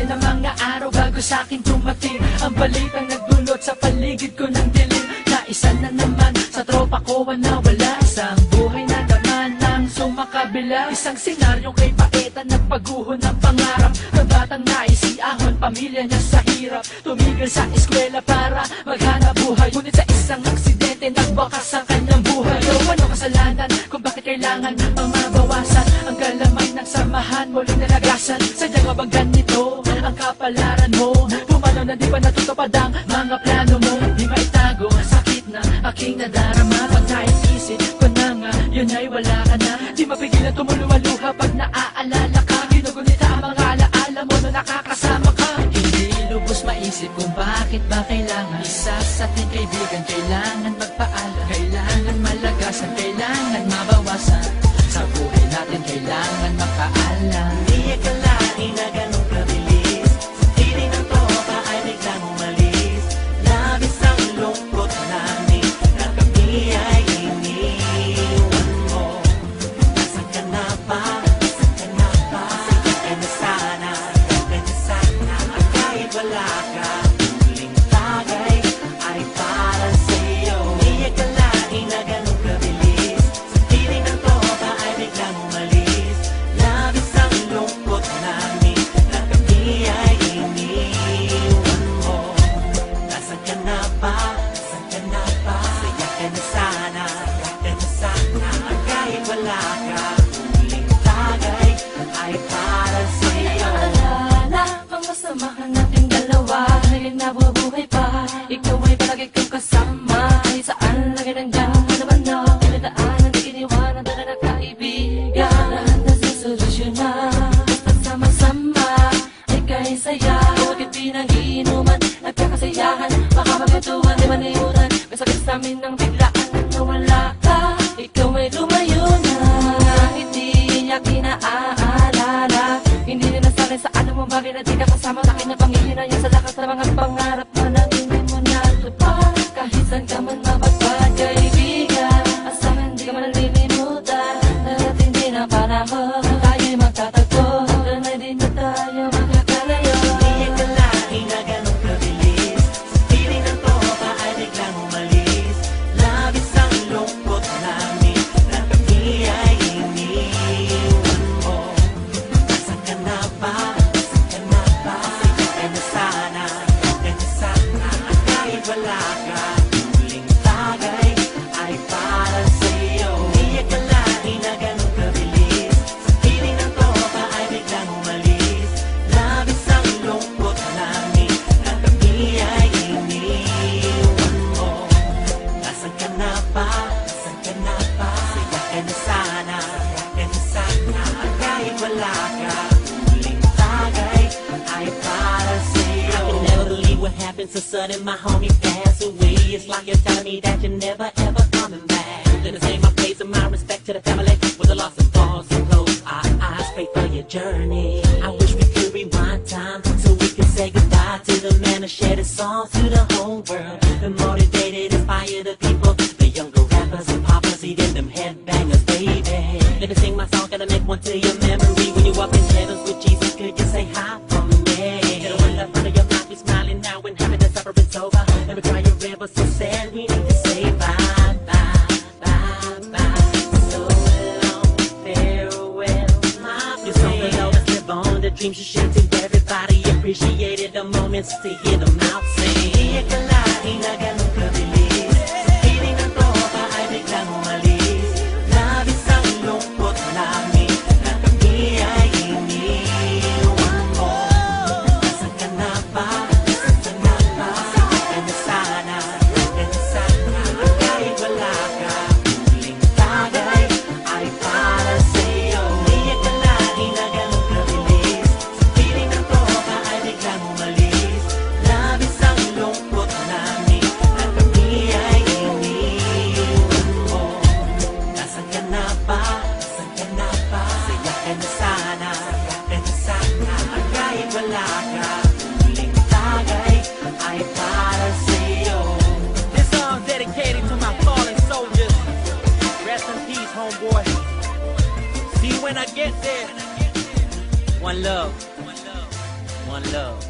na mga araw bago sa'kin dumating ang balitang nagdulot sa paligid ko ng dilim. Na isa na naman sa tropa ko nawala, isang buhay na naman ang sumakabila. Isang senaryong kay Paeta nagpaguho ng pangarap ng batang naisiahon, pamilya niya sa hirap. Tumigil sa eskwela para maghanap buhay, ngunit sa isang aksidente nagbakas ang kanyang buhay. So ano kasalanan kung bakit kailangan pang mabawasan ang galamay ng samahan, muling nalagasan? Sadyang ba bang ganito ang kapalaran mo? Pumanaw na di pa natutupad ang mga plano mo. Di maitago ang sakit na aking nadarama, pag naiisip ko na nga yun ay wala ka na. Di mapigilan tumuluwaluha pag naaalala ka, ginugunita ang mga alaala mo na nakakasama ka. Hindi lubos maisip kung bakit ba kailangan isa sa ating kaibigan kailangan magpaalam, kailangan malagasan, kailangan mabawasan. Sa buhay natin kailangan makaalam. Di akalain na ganun kabilis, feeling ng tropa ay biglang umalis. Labis ang lungkot namin na kami ay iniwan mo. Nasaan ka na ba? Nasaan ka na ba? Sige ka na sana, sige na sana. At kahit wala ka, huling tagay ay para sa'yo. Di akalain na ganun kabilis, feeling ng tropa ay biglang umalis. Labis ang lungkot namin na kami ay iniwan mo. Nasaan ka na ba? Nasaan ka na ba? Saya ka na sana, saya ka na sana. At kahit wala ka, huling tagay ay para sa'yo. Naalala ang masama ka nating dalawa, ngayon nabubuhay pa, ikaw ay palagi kong kasama. Kahit saan lagi nandiyan, naman na pinadaanan, di iniwanan, dala na kaibigan. Lahat na susolusyonan, basta't sama-sama ay kahit saya. Huwag't pinag-iinuman, nagkakasayahan, baka magkatuwan, di maniuran. May sakit sa amin ng biglaan na nawala ka, ikaw ay lumayo na. Hindi niya kinaalala, hindi niya nasanay sa anong mong bagay na di ka kasama. Sa akin na panghihinayang sa lakas ng mga pangarap mo na hindi mo natupad. Kahit saan ka man mapagpad, kaibigan, asahan di ka man nalilimutan. Darating din ang panahon, tayo'y magtatagpo, hanggang na din na tayo magkakalayo. Di akalain na ganun kabilis, feeling ng tropa ay biglang umalis. Labis ang lungkot namin na kami ay iniwan mo. Nasaan ka na ba? Nasaan ka na ba? Sige ka na sana, sige ka na sana. At kahit wala ka, huling tagay ay para sa'yo. Di akalain na ganun kabilis, feeling ng tropa ay biglang umalis. Labis ang lungkot namin na kami ay iniwan mo. Nasaan ka na ba? Nasaan ka na ba? Saya ka na sana, saya ka na sana. At kahit wala ka, huling tagay ay para sa'yo. I can never believe what happened so sudden, my homie passed away. It's like you're telling me that you're never ever coming back. Then I say my place and my respect to the family with the loss of all. So close our eyes, pray for your journey. I wish we could rewind time so we could say goodbye to the man who shared his songs to the whole world, and motivated, inspired the people, the younger rappers and poppers, he did them headbangers, baby. Let me sing my song, gonna make one to your memory. When you up in heavens with Jesus, could you say hi for me? Get a one up under your mouth, be smiling now when having the suffering's over. Let me cry your river so sad, we need to say bye, bye, bye, bye. So long, farewell, my friend. Your song will always live on, the dreams you share to everybody. Appreciated the moments to hear them out sing. Di akalain na ganun kabilis, feeling ng tropa ay biglang umalis. Labis ang lungkot namin na kami ay iniwan mo. Nasaan ka na ba? Nasaan ka na ba? Sige ka na sana, sige ka na sana. At kahit wala ka, huling tagay ay para sa'yo. Di akalain na ganun kabilis, feeling ng tropa ay biglang umalis. Labis ang lungkot namin na kami ay iniwan mo. Nasaan ka na ba? Nasaan ka na ba? Saya ka na sana, saya ka na sana. At kahit wala ka, huling tagay ay para sa'yo. This song dedicated to my fallen soldiers. Rest in peace, homeboy. See you when I get there. One love. One love.